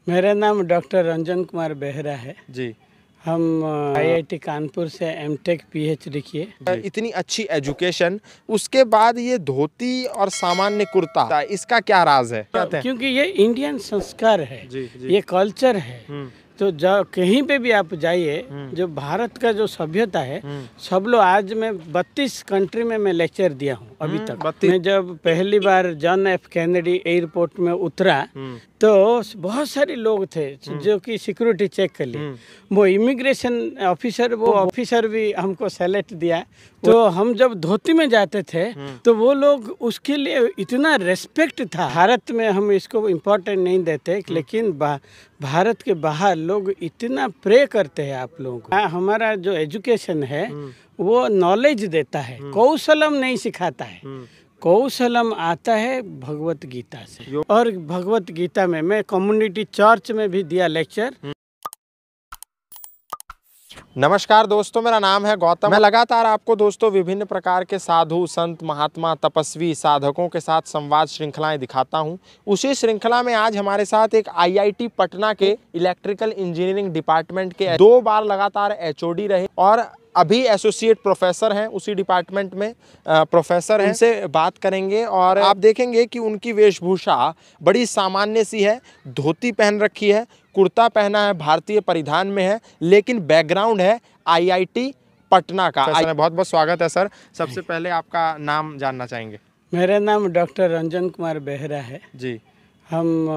मेरा नाम डॉक्टर रंजन कुमार बेहरा है जी। हम आईआईटी कानपुर से एमटेक पीएचडी किए। इतनी अच्छी एजुकेशन, उसके बाद ये धोती और सामान्य कुर्ता, इसका क्या राज है? क्योंकि ये इंडियन संस्कार है। जी, जी। ये कल्चर है। तो कहीं पे भी आप जाइए, जो भारत का जो सभ्यता है, सब लोग आज मैं 32 कंट्री में मैं लेक्चर दिया हूँ अभी तक। मैं जब पहली बार जॉन एफ कैनेडी एयरपोर्ट में उतरा तो बहुत सारे लोग थे जो कि सिक्योरिटी चेक कर लिए। वो इमिग्रेशन ऑफिसर भी हमको सेलेक्ट दिया। तो हम जब धोती में जाते थे तो वो लोग उसके लिए इतना रेस्पेक्ट था। भारत में हम इसको इम्पोर्टेंट नहीं देते, लेकिन भारत के बाहर लोग इतना प्रे करते हैं आप लोगों को। हमारा जो एजुकेशन है वो नॉलेज देता है, कौशलम नहीं सिखाता है। कौशलम आता है भगवत गीता से, और भगवत गीता में मैं कम्युनिटी चर्च में भी दिया लेक्चर। नमस्कार दोस्तों, मेरा नाम है गौतम। मैं लगातार आपको दोस्तों विभिन्न प्रकार के साधु संत महात्मा तपस्वी साधकों के साथ संवाद श्रृंखलाएं दिखाता हूं। उसी श्रृंखला में आज हमारे साथ एक आईआईटी पटना के इलेक्ट्रिकल इंजीनियरिंग डिपार्टमेंट के 2 बार लगातार एचओडी रहे और अभी एसोसिएट प्रोफेसर हैं, उसी डिपार्टमेंट में प्रोफेसर हैं। उनसे बात करेंगे और आप देखेंगे कि उनकी वेशभूषा बड़ी सामान्य सी है। धोती पहन रखी है, कुर्ता पहना है, भारतीय परिधान में है, लेकिन बैकग्राउंड है आईआईटी पटना का। बहुत बहुत स्वागत है सर। सबसे पहले आपका नाम जानना चाहेंगे। मेरा नाम डॉक्टर रंजन कुमार बेहरा है जी। हम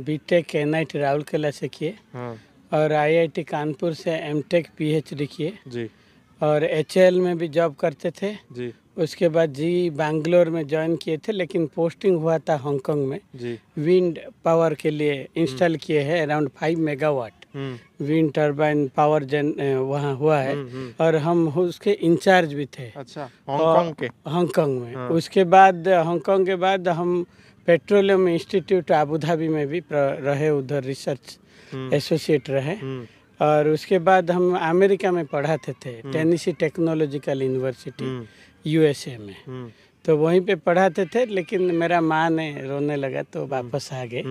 बीटेक NIT राउरकेला से किए और आईआईटी कानपुर से एमटेक पीएचडी किए जी। और HAL में भी जॉब करते थे जी। उसके बाद बैंगलोर में ज्वाइन किए थे, लेकिन पोस्टिंग हुआ था हांगकांग में जी। विंड पावर के लिए इंस्टॉल किए हैं around 5 megawatt wind turbine power वहाँ हुआ है। और हम उसके इंचार्ज भी थे। अच्छा, हांगकांग में। उसके बाद हांगकांग के बाद हम पेट्रोलियम इंस्टीट्यूट अबू धाबी में भी रहे, उधर रिसर्च एसोसिएट रहे। और उसके बाद हम अमेरिका में पढ़ाते थे, टेनेसी टेक्नोलॉजिकल यूनिवर्सिटी USA में। तो वहीं पे पढ़ाते थे, लेकिन मेरा माँ ने रोने लगा तो वापस आ गए।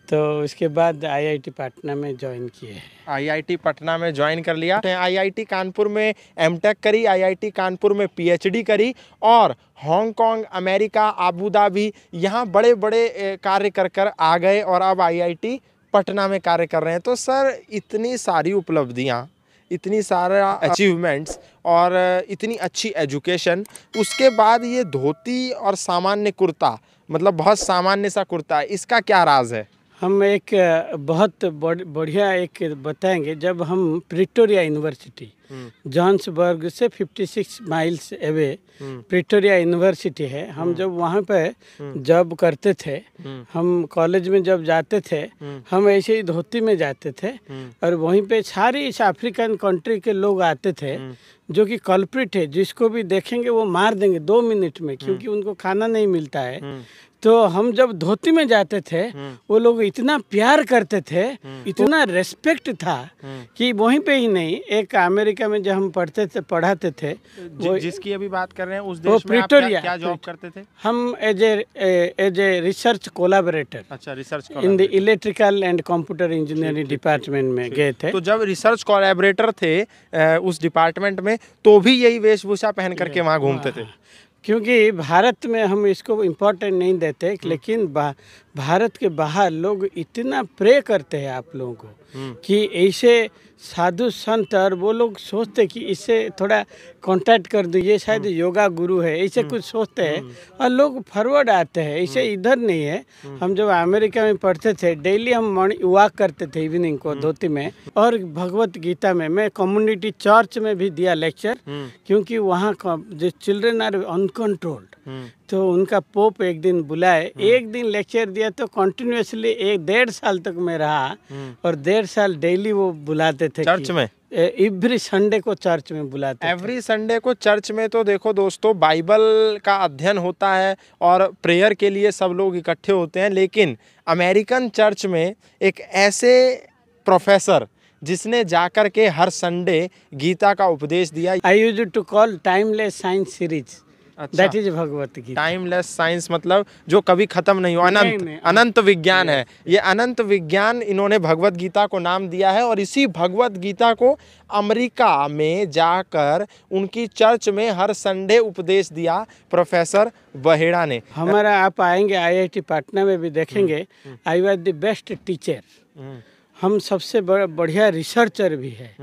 तो उसके बाद आईआईटी पटना में ज्वाइन किए। आईआईटी पटना में ज्वाइन कर लिया। आईआईटी कानपुर में एमटेक करी, आईआईटी कानपुर में पीएचडी करी और हांगकांग, अमेरिका, अबू धाबी, यहाँ बड़े बड़े कार्य कर आ गए और अब आईआईटी पटना में कार्य कर रहे हैं। तो सर, इतनी सारी उपलब्धियाँ, इतनी सारा अचीवमेंट्स और इतनी अच्छी एजुकेशन, उसके बाद ये धोती और सामान्य कुर्ता, मतलब बहुत सामान्य सा कुर्ता है, इसका क्या राज है? हम एक बहुत बढ़िया एक बताएंगे। जब हम प्रिटोरिया यूनिवर्सिटी, जॉन्सबर्ग से 56 माइल्स अवे प्रिटोरिया यूनिवर्सिटी है, हम जब वहाँ पे जॉब करते थे, हम कॉलेज में जब जाते थे, हम ऐसे ही धोती में जाते थे। और वहीं पे सारी इस अफ्रीकन कंट्री के लोग आते थे जो कि कल्प्रिट है, जिसको भी देखेंगे वो मार देंगे 2 मिनट में, क्योंकि उनको खाना नहीं मिलता है। तो हम जब धोती में जाते थे, वो लोग इतना प्यार करते थे, इतना रेस्पेक्ट था कि वहीं पे ही नहीं, एक अमेरिका में जब हम पढ़ाते थे जिसकी अभी बात कर रहे हैं, उस देश में आप क्या जॉब करते थे? हम एज ए रिसर्च कोलैबोरेटर, अच्छा, research in the electrical and computer engineering department में गए थे। तो जब रिसर्च कोलैबोरेटर थे उस डिपार्टमेंट में, तो भी यही वेशभूषा पहन करके वहाँ घूमते थे? क्योंकि भारत में हम इसको इम्पोर्टेंट नहीं देते, लेकिन भारत के बाहर लोग इतना प्रे करते हैं आप लोगों को कि ऐसे साधु संत, और वो लोग सोचते कि इससे थोड़ा कांटेक्ट कर दो, ये शायद योगा गुरु है, ऐसे कुछ सोचते हैं और लोग फॉरवर्ड आते हैं। ऐसे इधर नहीं है। हम जब अमेरिका में पढ़ते थे, डेली हम मॉर्निंग वॉक करते थे इवनिंग को धोती में। और भगवत गीता में मैं कम्युनिटी चर्च में भी दिया लेक्चर, क्योंकि वहाँ जो चिल्ड्रन आर अनकंट्रोल्ड, तो उनका पोप एक दिन बुलाए, एक दिन लेक्चर दिया तो कंटिन्यूसली 1.5 साल तक मैं रहा। और 1.5 साल डेली वो बुलाते थे चर्च में। एवरी संडे को चर्च में बुलाते। एवरी संडे को चर्च में। तो देखो दोस्तों, बाइबल का अध्ययन होता है और प्रेयर के लिए सब लोग इकट्ठे होते हैं, लेकिन अमेरिकन चर्च में एक ऐसे प्रोफेसर जिसने जाकर के हर संडे गीता का उपदेश दिया। I used to call timeless science series that is Bhagavad Gita. Timeless science मतलब जो कभी खत्म नहीं हो, अनंत अनंत विज्ञान है। ये अनंत विज्ञान इन्होंने भगवत गीता को नाम दिया है। और इसी भगवत गीता को अमेरिका में जाकर उनकी चर्च में हर संडे उपदेश दिया प्रोफेसर बहेड़ा ने। हमारा आप आएंगे IIT पटना में भी देखेंगे, I was the best teacher. हम सबसे बढ़िया रिसर्चर भी है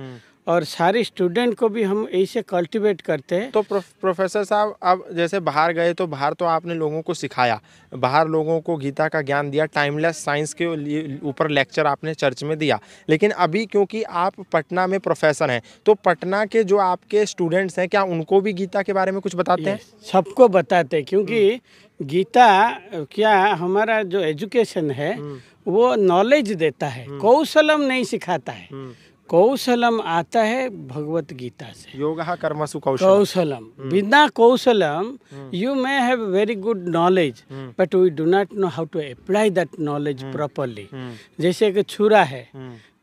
और सारे स्टूडेंट को भी हम ऐसे कल्टीवेट करते हैं। तो प्रोफेसर साहब, अब जैसे बाहर गए तो बाहर तो आपने लोगों को सिखाया, बाहर लोगों को गीता का ज्ञान दिया, टाइमलेस साइंस के ऊपर लेक्चर आपने चर्च में दिया। लेकिन अभी क्योंकि आप पटना में प्रोफेसर हैं, तो पटना के जो आपके स्टूडेंट्स हैं, क्या उनको भी गीता के बारे में कुछ बताते हैं? सबको बताते हैं, क्योंकि गीता क्या हमारा जो एजुकेशन है वो नॉलेज देता है, कौशलम नहीं सिखाता है। कौशलम आता है भगवत गीता से। योगः कर्मसु कौशलम, बिना कौशलम you may have very good knowledge but we do not know how to apply that knowledge properly. जैसे कि छुरा है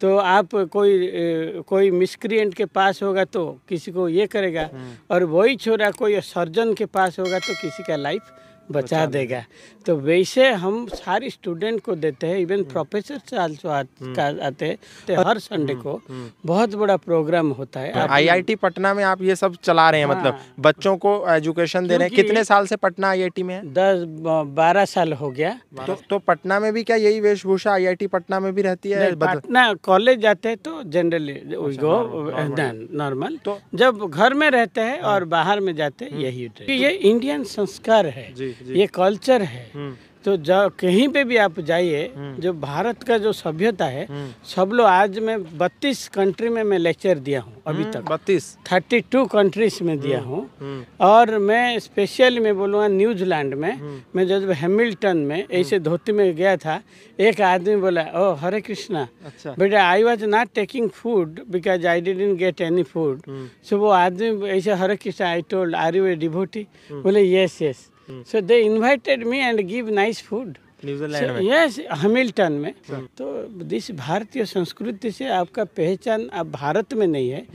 तो आप कोई मिसक्रिएंट के पास होगा तो किसी को ये करेगा, और वही छुरा कोई सर्जन के पास होगा तो किसी का लाइफ बचा देगा। तो वैसे हम सारे स्टूडेंट को देते हैं, इवन प्रोफेसर आल्सो आते हैं। हर संडे को बहुत बड़ा प्रोग्राम होता है। IIT पटना में आप ये सब चला रहे हैं, मतलब बच्चों को एजुकेशन दे रहे हैं। कितने साल से पटना IIT में है? 10-12 सासाल हो गया। तो पटना में भी क्या यही वेशभूषा IIT पटना में भी रहती है? पटना कॉलेज जाते हैं तो जनरली नॉर्मल, तो जब घर में रहते हैं और बाहर में जाते हैं यही। ये इंडियन संस्कार है, ये कल्चर है। तो कहीं पे भी आप जाइए, जो भारत का जो सभ्यता है, सब लोग आज मैं 32 कंट्री में मैं लेक्चर दिया हूँ अभी तक। 32 कंट्रीज में दिया हूँ। और मैं स्पेशली मैं बोलूँगा न्यूजीलैंड में, मैं जब हैमिल्टन में ऐसे धोती में गया था, एक आदमी बोला, ओ Hare Krishna, but I was not taking food because I didn't get any food. So वो आदमी ऐसे, Hare Krishna, I told, are you a devotee? बोले yes yes. So they invited me and give nice food. New Zealand में? Yes, हैमिल्टन में। तो this भारतीय संस्कृति से आपका पहचान अब भारत में नहीं है,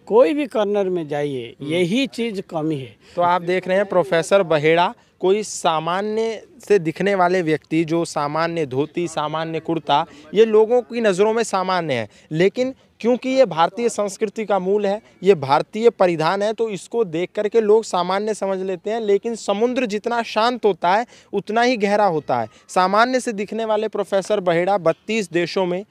कोई भी कॉर्नर में जाइए यही चीज कमी है। तो आप देख रहे हैं प्रोफेसर बहेड़ा, कोई सामान्य से दिखने वाले व्यक्ति, जो सामान्य धोती, सामान्य कुर्ता, ये लोगों की नज़रों में सामान्य है, लेकिन क्योंकि ये भारतीय संस्कृति का मूल है, ये भारतीय परिधान है, तो इसको देख करके लोग सामान्य समझ लेते हैं। लेकिन समुद्र जितना शांत होता है उतना ही गहरा होता है। सामान्य से दिखने वाले प्रोफेसर बहेड़ा 32 देशों में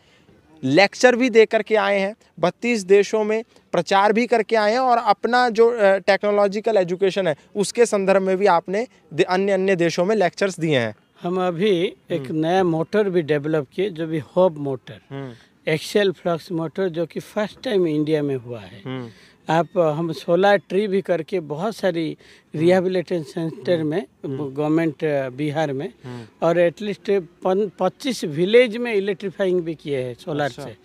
लेक्चर भी दे करके आए हैं, 32 देशों में प्रचार भी करके आए हैं, और अपना जो टेक्नोलॉजिकल एजुकेशन है उसके संदर्भ में भी आपने अन्य देशों में लेक्चर्स दिए हैं। हम अभी एक नया मोटर भी डेवलप किए, जो भी hub motor, axial flux motor, जो कि फर्स्ट टाइम इंडिया में हुआ है। हम सोलर ट्री भी करके बहुत सारी रिहेबिलिटेशन सेंटर में गवर्नमेंट बिहार में, और एटलीस्ट 25 विलेज में इलेक्ट्रीफाइंग भी किए हैं सोलर से।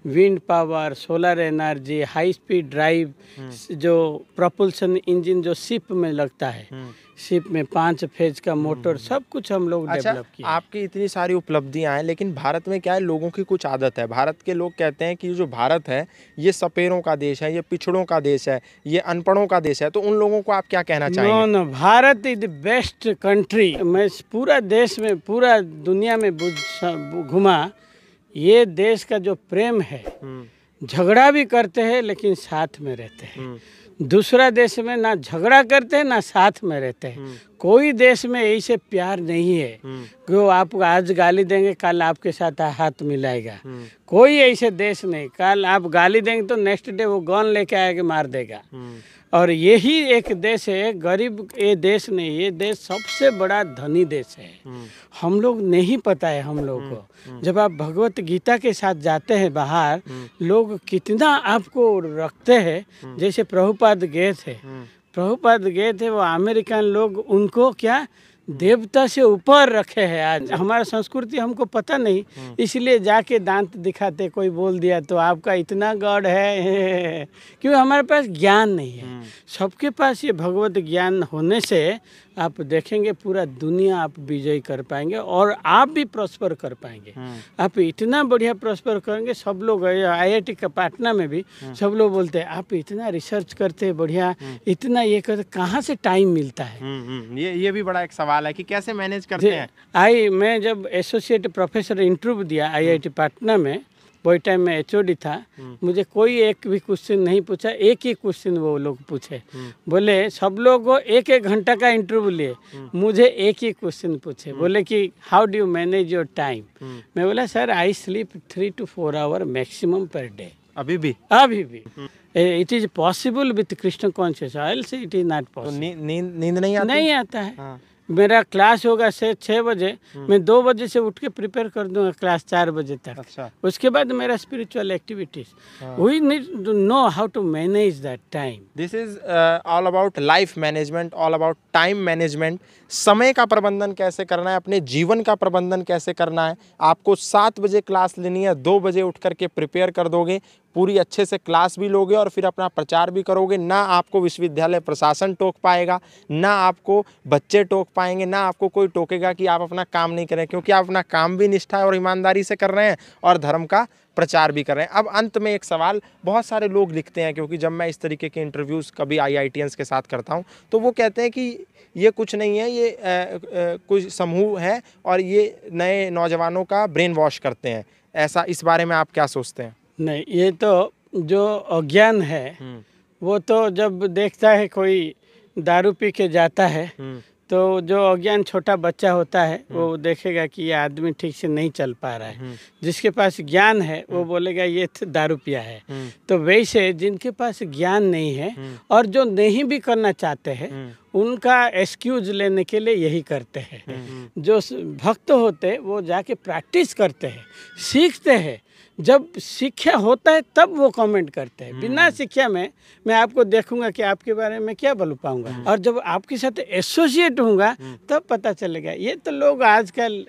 Wind power, solar energy, high speed drive, जो प्रोपल्शन इंजन जो शिप में लगता है, शिप में 5 फेज का मोटर, सब कुछ हम लोग डेवलप किए। आपकी इतनी सारी उपलब्धियां हैं, लेकिन भारत में क्या है, लोगों की कुछ आदत है। भारत के लोग कहते हैं कि जो भारत है ये सपेरों का देश है, ये पिछड़ों का देश है, ये अनपढ़ों का देश है। तो उन लोगों को आप क्या कहना चाहेंगे? No, Bharat is the best country. मैं पूरा देश में, पूरा दुनिया में घुमा, ये देश का जो प्रेम है, झगड़ा भी करते हैं लेकिन साथ में रहते हैं। दूसरा देश में ना झगड़ा करते हैं ना साथ में रहते हैं। कोई देश में ऐसे प्यार नहीं है कि वो आपको आज गाली देंगे कल आपके साथ हाथ मिलाएगा। कोई ऐसे देश नहीं, कल आप गाली देंगे तो नेक्स्ट डे वो गन लेके आएगा मार देगा। और यही एक देश है, गरीब ये देश नहीं, ये देश सबसे बड़ा धनी देश है। हम लोग नहीं पता है हम लोग को। जब आप भगवत गीता के साथ जाते हैं बाहर, लोग कितना आपको रखते हैं। जैसे प्रभुपाद गए थे, वो अमेरिकन लोग उनको क्या देवता से ऊपर रखे हैं। आज हमारा संस्कृति हमको पता नहीं, इसलिए जाके दांत दिखाते, कोई बोल दिया तो आपका इतना गॉड है क्योंकि हमारे पास ज्ञान नहीं है। सबके पास ये भगवत ज्ञान होने से आप देखेंगे पूरा दुनिया आप विजय कर पाएंगे और आप भी प्रॉस्पर कर पाएंगे। आप इतना बढ़िया प्रॉस्पर करेंगे। सब लोग IIT का पटना में भी सब लोग बोलते हैं आप इतना रिसर्च करते हैं बढ़िया, इतना ये करते, कहाँ से टाइम मिलता है? ये भी बड़ा एक सवाल है कि कैसे मैनेज करते हैं। मैं जब एसोसिएट प्रोफेसर इंटरव्यू दिया IIT पटना में, वही टाइम में HOD था, मुझे कोई एक भी क्वेश्चन नहीं पूछा। एक ही क्वेश्चन वो लोग पूछे, बोले सब लोग 1-1 घंटा का इंटरव्यू लिए, मुझे एक ही क्वेश्चन पूछे, बोले कि how do you manage your time. मैं बोला sir I sleep 3 to 4 hour maximum per day. अभी भी it is possible with Krishna conscious, else it is not possible. नींद नहीं आता है। मेरा क्लास होगा से 6 बजे, मैं 2 बजे से उठ के प्रिपेयर कर दूंगा क्लास 4 बजे तक। अच्छा। उसके बाद मेरा spiritual activities, we need to know how to manage that time. This is all about life management, all about time management. समय का प्रबंधन कैसे करना है, अपने जीवन का प्रबंधन कैसे करना है। आपको 7 बजे क्लास लेनी है, 2 बजे उठ करके प्रिपेयर कर दोगे, पूरी अच्छे से क्लास भी लोगे और फिर अपना प्रचार भी करोगे। ना आपको विश्वविद्यालय प्रशासन टोक पाएगा, ना आपको बच्चे टोक पाएंगे, ना आपको कोई टोकेगा कि आप अपना काम नहीं करें, क्योंकि आप अपना काम भी निष्ठा और ईमानदारी से कर रहे हैं और धर्म का प्रचार भी कर रहे हैं। अब अंत में एक सवाल बहुत सारे लोग लिखते हैं, क्योंकि जब मैं इस तरीके के इंटरव्यूज़ कभी IITians के साथ करता हूं तो वो कहते हैं कि ये कुछ नहीं है, ये कुछ समूह है और ये नए नौजवानों का ब्रेन वॉश करते हैं। ऐसा, इस बारे में आप क्या सोचते हैं? नहीं, ये तो जो अज्ञान है वो तो जब देखता है कोई दारू पी के जाता है तो जो अज्ञान छोटा बच्चा होता है वो देखेगा कि ये आदमी ठीक से नहीं चल पा रहा है। जिसके पास ज्ञान है वो बोलेगा ये दारू पिया है। तो वैसे जिनके पास ज्ञान नहीं है और जो नहीं भी करना चाहते हैं उनका एक्सक्यूज लेने के लिए यही करते हैं। जो भक्त होते हैं वो जाके प्रैक्टिस करते हैं, सीखते हैं। जब शिक्षा होता है तब वो कमेंट करते हैं। बिना शिक्षा में मैं आपको देखूंगा कि आपके बारे में क्या बोल पाऊंगा, और जब आपके साथ एसोसिएट होऊंगा तब पता चलेगा। ये तो लोग आजकल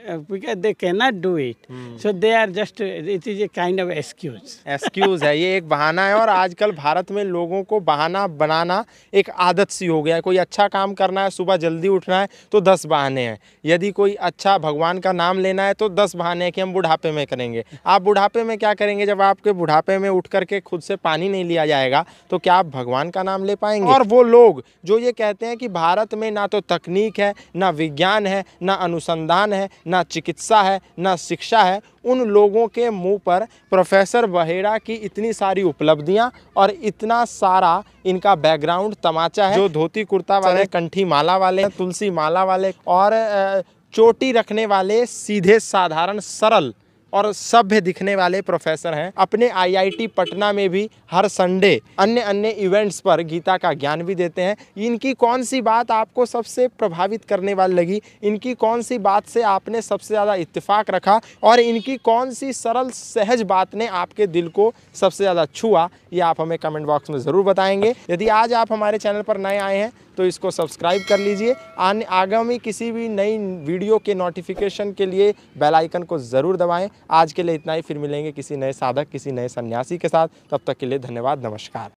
they can not do it, so they are just, it is a kind of excuse है। ये एक बहाना है और आजकल भारत में लोगों को बहाना बनाना एक आदत सी हो गया है। कोई अच्छा काम करना है, सुबह जल्दी उठना है तो 10 बहाने हैं। यदि कोई अच्छा भगवान का नाम लेना है तो 10 बहाने हैं कि हम बुढ़ापे में करेंगे। आप बुढ़ापे में क्या करेंगे? जब आपके बुढ़ापे में उठ करके खुद से पानी नहीं लिया जाएगा तो क्या आप भगवान का नाम ले पाएंगे? और वो लोग जो ये कहते हैं कि भारत में ना तो तकनीक है, ना विज्ञान है, ना अनुसंधान है, ना चिकित्सा है, ना शिक्षा है, उन लोगों के मुंह पर प्रोफेसर बहेड़ा की इतनी सारी उपलब्धियां और इतना सारा इनका बैकग्राउंड तमाचा है। जो धोती कुर्ता वाले, कंठी माला वाले, तुलसी माला वाले और चोटी रखने वाले, सीधे साधारण सरल और सभ्य दिखने वाले प्रोफेसर हैं। अपने IIT पटना में भी हर संडे अन्य अन्य इवेंट्स पर गीता का ज्ञान भी देते हैं। इनकी कौन सी बात आपको सबसे प्रभावित करने वाली लगी? इनकी कौन सी बात से आपने सबसे ज़्यादा इत्तेफाक रखा? और इनकी कौन सी सरल सहज बात ने आपके दिल को सबसे ज़्यादा छुआ? ये आप हमें कमेंट बॉक्स में ज़रूर बताएंगे। यदि आज आप हमारे चैनल पर नए आए हैं तो इसको सब्सक्राइब कर लीजिए। आगामी किसी भी नई वीडियो के नोटिफिकेशन के लिए बेल आइकन को ज़रूर दबाएं। आज के लिए इतना ही, फिर मिलेंगे किसी नए साधक, किसी नए सन्यासी के साथ। तब तक के लिए धन्यवाद, नमस्कार।